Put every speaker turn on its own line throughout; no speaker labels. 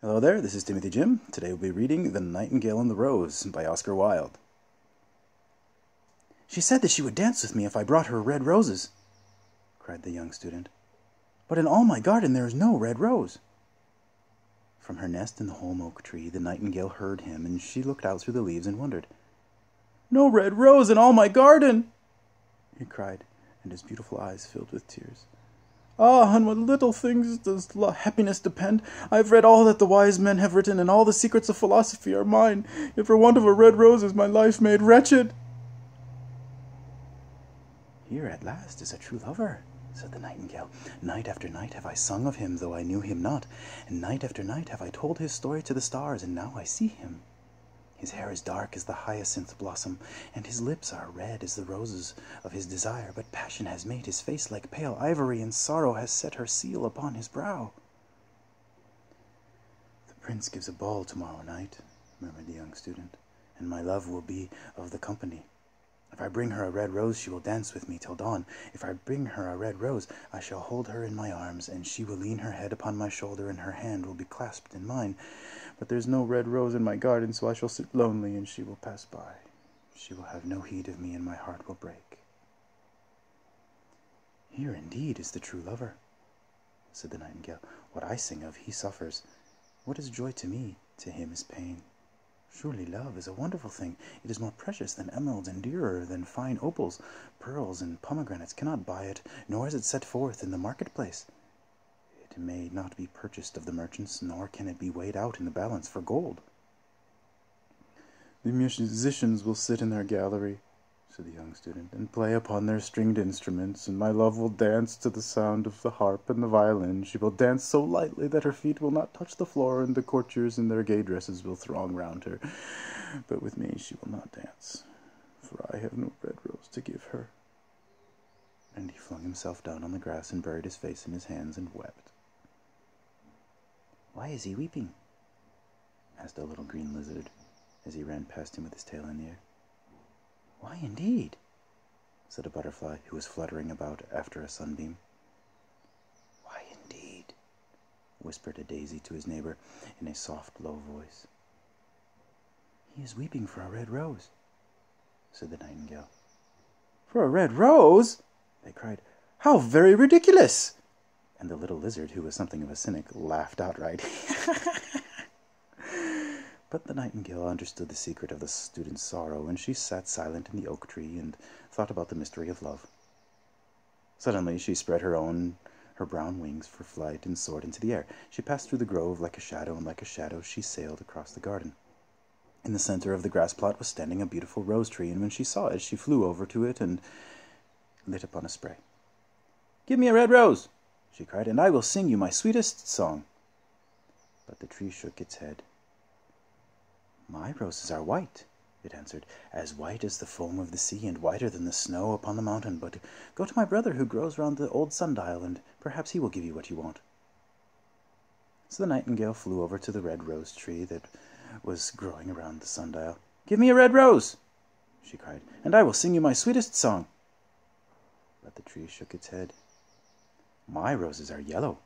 Hello there, this is Timothy Jim. Today we'll be reading The Nightingale and the Rose by Oscar Wilde. "She said that she would dance with me if I brought her red roses," cried the young student. "But in all my garden there is no red rose." From her nest in the holm oak tree the nightingale heard him, and she looked out through the leaves and wondered. "No red rose in all my garden!" he cried, and his beautiful eyes filled with tears. "Ah, on what little things does happiness depend! I have read all that the wise men have written, and all the secrets of philosophy are mine. Yet for want of a red rose is my life made wretched." "Here at last is a true lover," said the nightingale. "Night after night have I sung of him, though I knew him not, and night after night have I told his story to the stars, and now I see him. His hair is dark as the hyacinth blossom, and his lips are red as the roses of his desire, but passion has made his face like pale ivory, and sorrow has set her seal upon his brow." "The prince gives a ball tomorrow night," murmured the young student, "and my love will be of the company. If I bring her a red rose, she will dance with me till dawn. If I bring her a red rose, I shall hold her in my arms, and she will lean her head upon my shoulder, and her hand will be clasped in mine. But there's no red rose in my garden, so I shall sit lonely, and she will pass by. She will have no heed of me, and my heart will break." "Here indeed is the true lover," said the nightingale. "What I sing of, he suffers. What is joy to me, to him is pain. Surely love is a wonderful thing. It is more precious than emeralds, and dearer than fine opals. Pearls and pomegranates cannot buy it, nor is it set forth in the marketplace. It may not be purchased of the merchants, nor can it be weighed out in the balance for gold." "The musicians will sit in their gallery," said the young student, "and play upon their stringed instruments, and my love will dance to the sound of the harp and the violin. She will dance so lightly that her feet will not touch the floor, and the courtiers in their gay dresses will throng round her. But with me she will not dance, for I have no red rose to give her." And he flung himself down on the grass and buried his face in his hands and wept. "Why is he weeping?" asked a little green lizard, as he ran past him with his tail in the air. "Why, indeed?" said a butterfly who was fluttering about after a sunbeam. "Why, indeed?" whispered a daisy to his neighbor in a soft, low voice. "He is weeping for a red rose," said the nightingale. "For a red rose?" they cried. "How very ridiculous!" And the little lizard, who was something of a cynic, laughed outright. But the nightingale understood the secret of the student's sorrow, and she sat silent in the oak tree and thought about the mystery of love. Suddenly she spread her brown wings for flight and soared into the air. She passed through the grove like a shadow, and like a shadow she sailed across the garden. In the center of the grass plot was standing a beautiful rose tree, and when she saw it, she flew over to it and lit upon a spray. "Give me a red rose," she cried, "and I will sing you my sweetest song." But the tree shook its head. "My roses are white," it answered, "as white as the foam of the sea, and whiter than the snow upon the mountain. But go to my brother who grows round the old sundial, and perhaps he will give you what you want." So the nightingale flew over to the red rose tree that was growing around the sundial. "Give me a red rose," she cried, "and I will sing you my sweetest song." But the tree shook its head. "My roses are yellow,"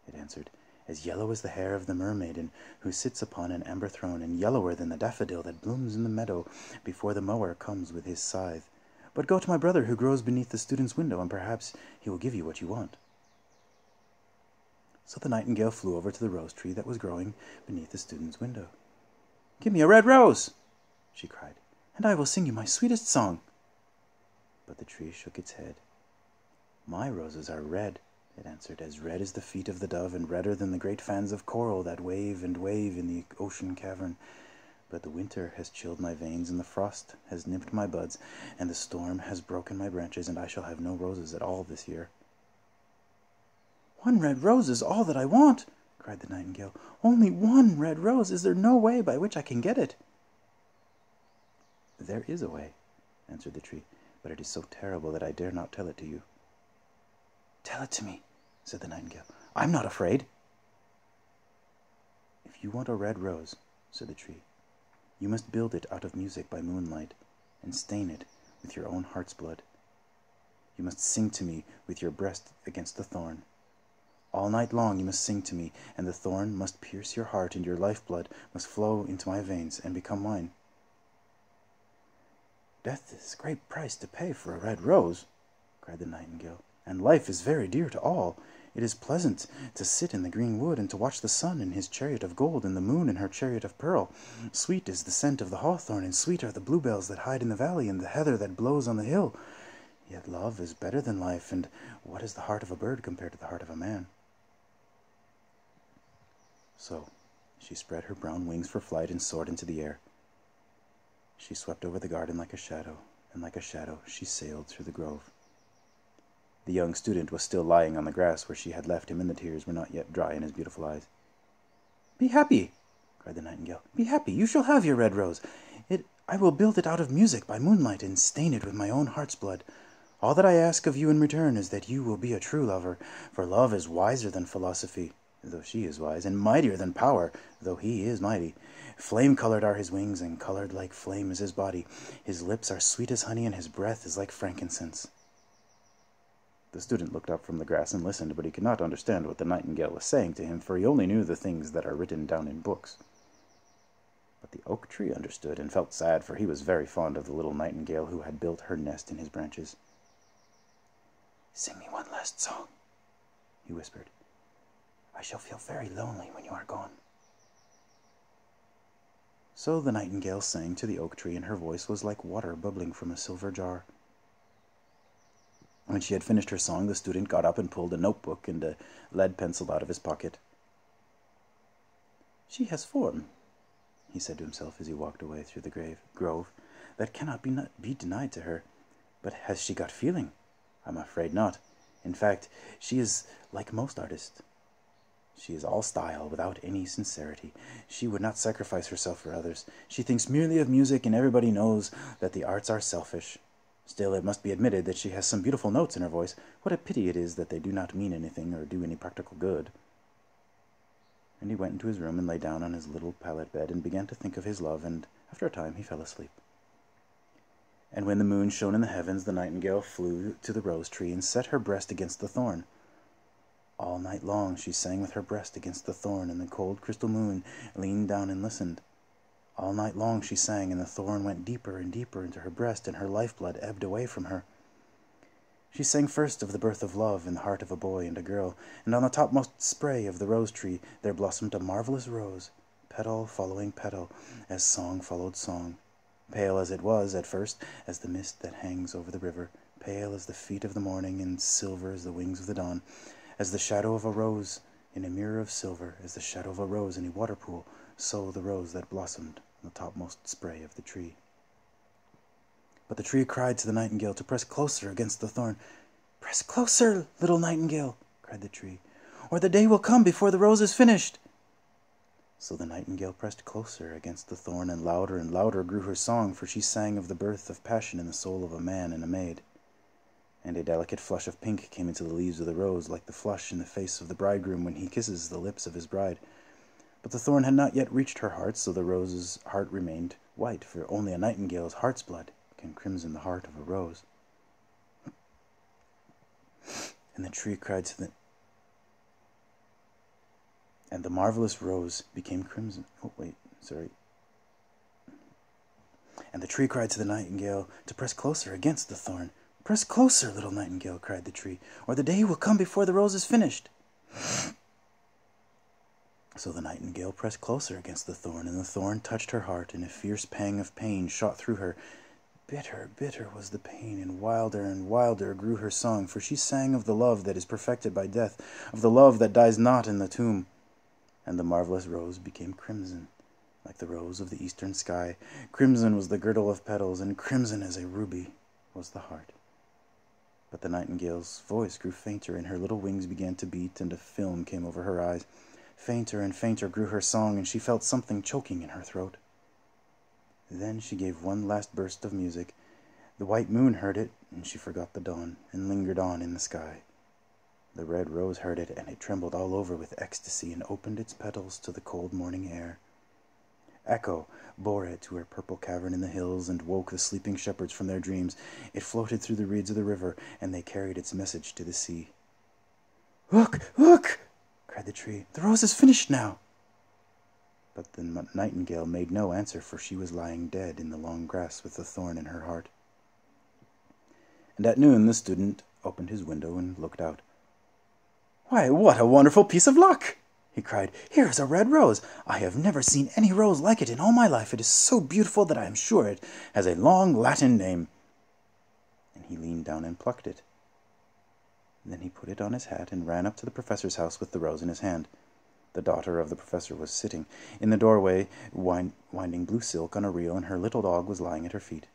it answered, "as yellow as the hair of the mermaiden who sits upon an amber throne, and yellower than the daffodil that blooms in the meadow before the mower comes with his scythe. But go to my brother who grows beneath the student's window, and perhaps he will give you what you want." So the nightingale flew over to the rose tree that was growing beneath the student's window. "Give me a red rose," she cried, "and I will sing you my sweetest song." But the tree shook its head. "My roses are red," it answered, "as red as the feet of the dove, and redder than the great fans of coral that wave and wave in the ocean cavern. But the winter has chilled my veins, and the frost has nipped my buds, and the storm has broken my branches, and I shall have no roses at all this year." "One red rose is all that I want," cried the nightingale. "Only one red rose. Is there no way by which I can get it?" "There is a way," answered the tree, "but it is so terrible that I dare not tell it to you." "Tell it to me," said the nightingale. "I'm not afraid." "If you want a red rose," said the tree, "you must build it out of music by moonlight, and stain it with your own heart's blood. You must sing to me with your breast against the thorn. All night long you must sing to me, and the thorn must pierce your heart, and your lifeblood must flow into my veins and become wine." "Death is a great price to pay for a red rose," cried the nightingale, "and life is very dear to all. It is pleasant to sit in the green wood, and to watch the sun in his chariot of gold, and the moon in her chariot of pearl. Sweet is the scent of the hawthorn, and sweet are the bluebells that hide in the valley, and the heather that blows on the hill. Yet love is better than life, and what is the heart of a bird compared to the heart of a man?" So she spread her brown wings for flight and soared into the air. She swept over the garden like a shadow, and like a shadow she sailed through the grove. The young student was still lying on the grass where she had left him, and the tears were not yet dry in his beautiful eyes. "Be happy!" cried the nightingale. "Be happy! You shall have your red rose. I will build it out of music by moonlight, and stain it with my own heart's blood. All that I ask of you in return is that you will be a true lover, for love is wiser than philosophy, though she is wise, and mightier than power, though he is mighty. Flame-colored are his wings, and colored like flame is his body. His lips are sweet as honey, and his breath is like frankincense." The student looked up from the grass and listened, but he could not understand what the nightingale was saying to him, for he only knew the things that are written down in books. But the oak tree understood and felt sad, for he was very fond of the little nightingale who had built her nest in his branches. "Sing me one last song," he whispered. "I shall feel very lonely when you are gone." So the nightingale sang to the oak tree, and her voice was like water bubbling from a silver jar. When she had finished her song, the student got up and pulled a notebook and a lead pencil out of his pocket. "She has form," he said to himself as he walked away through the grove, "that cannot be denied to her. But has she got feeling? I'm afraid not. In fact, she is like most artists. She is all style, without any sincerity. She would not sacrifice herself for others. She thinks merely of music, and everybody knows that the arts are selfish. Still, it must be admitted that she has some beautiful notes in her voice. What a pity it is that they do not mean anything or do any practical good." And he went into his room and lay down on his little pallet bed and began to think of his love, and after a time he fell asleep. And when the moon shone in the heavens, the nightingale flew to the rose tree and set her breast against the thorn. All night long she sang with her breast against the thorn, and the cold crystal moon leaned down and listened. All night long she sang, and the thorn went deeper and deeper into her breast, and her lifeblood ebbed away from her. She sang first of the birth of love in the heart of a boy and a girl, and on the topmost spray of the rose tree there blossomed a marvelous rose, petal following petal, as song followed song. Pale as it was, at first, as the mist that hangs over the river, pale as the feet of the morning, and silver as the wings of the dawn, as the shadow of a rose in a mirror of silver, as the shadow of a rose in a water-pool, so the rose that blossomed on the topmost spray of the tree. But the tree cried to the nightingale to press closer against the thorn. "Press closer, little nightingale," cried the tree, "or the day will come before the rose is finished." So the nightingale pressed closer against the thorn, and louder grew her song, for she sang of the birth of passion in the soul of a man and a maid. And a delicate flush of pink came into the leaves of the rose, like the flush in the face of the bridegroom when he kisses the lips of his bride. But the thorn had not yet reached her heart, so the rose's heart remained white, for only a nightingale's heart's blood can crimson the heart of a rose. And the tree cried to the... And the marvelous rose became crimson. And the tree cried to the nightingale to press closer against the thorn. "Press closer, little nightingale," cried the tree, "or the day will come before the rose is finished." So the nightingale pressed closer against the thorn, and the thorn touched her heart, and a fierce pang of pain shot through her. Bitter, bitter was the pain, and wilder grew her song, for she sang of the love that is perfected by death, of the love that dies not in the tomb. And the marvelous rose became crimson, like the rose of the eastern sky. Crimson was the girdle of petals, and crimson as a ruby was the heart. But the nightingale's voice grew fainter, and her little wings began to beat, and a film came over her eyes. Fainter and fainter grew her song, and she felt something choking in her throat. Then she gave one last burst of music. The white moon heard it, and she forgot the dawn, and lingered on in the sky. The red rose heard it, and it trembled all over with ecstasy, and opened its petals to the cold morning air. Echo bore it to her purple cavern in the hills, and woke the sleeping shepherds from their dreams. It floated through the reeds of the river, and they carried its message to the sea. "Look, look!" cried the tree. "The rose is finished now." But the nightingale made no answer, for she was lying dead in the long grass with the thorn in her heart. And at noon the student opened his window and looked out. "Why, what a wonderful piece of luck!" he cried. "Here is a red rose. I have never seen any rose like it in all my life. It is so beautiful that I am sure it has a long Latin name." And he leaned down and plucked it. Then he put it on his hat and ran up to the professor's house with the rose in his hand. The daughter of the professor was sitting in the doorway, winding blue silk on a reel, and her little dog was lying at her feet.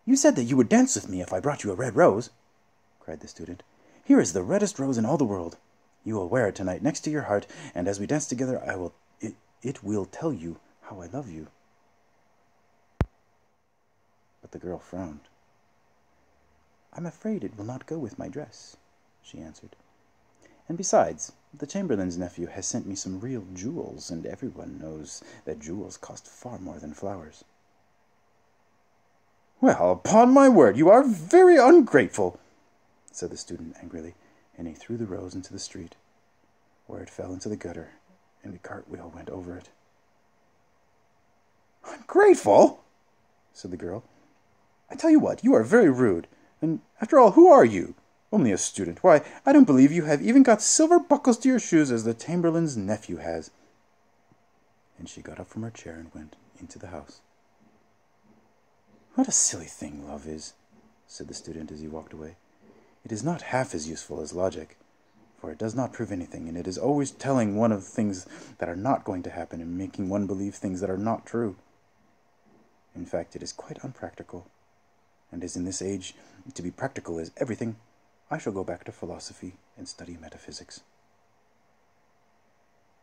"You said that you would dance with me if I brought you a red rose," cried the student. "Here is the reddest rose in all the world. You will wear it tonight next to your heart, and as we dance together, it will tell you how I love you." But the girl frowned. "I'm afraid it will not go with my dress," she answered. "And besides, the chamberlain's nephew has sent me some real jewels, and everyone knows that jewels cost far more than flowers." "Well, upon my word, you are very ungrateful," said the student angrily, and he threw the rose into the street, where it fell into the gutter, and a cartwheel went over it. "Ungrateful?" said the girl. "I tell you what, you are very rude. And after all, who are you? Only a student. Why, I don't believe you have even got silver buckles to your shoes as the chamberlain's nephew has." And she got up from her chair and went into the house. "What a silly thing love is," said the student as he walked away. "It is not half as useful as logic, for it does not prove anything, and it is always telling one of things that are not going to happen and making one believe things that are not true. In fact, it is quite unpractical, and as in this age to be practical is everything, I shall go back to philosophy and study metaphysics."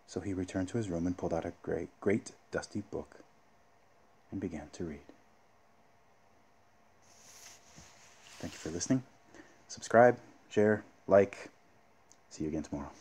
So he returned to his room and pulled out a great dusty book and began to read. Thank you for listening. Subscribe, share, like. See you again tomorrow.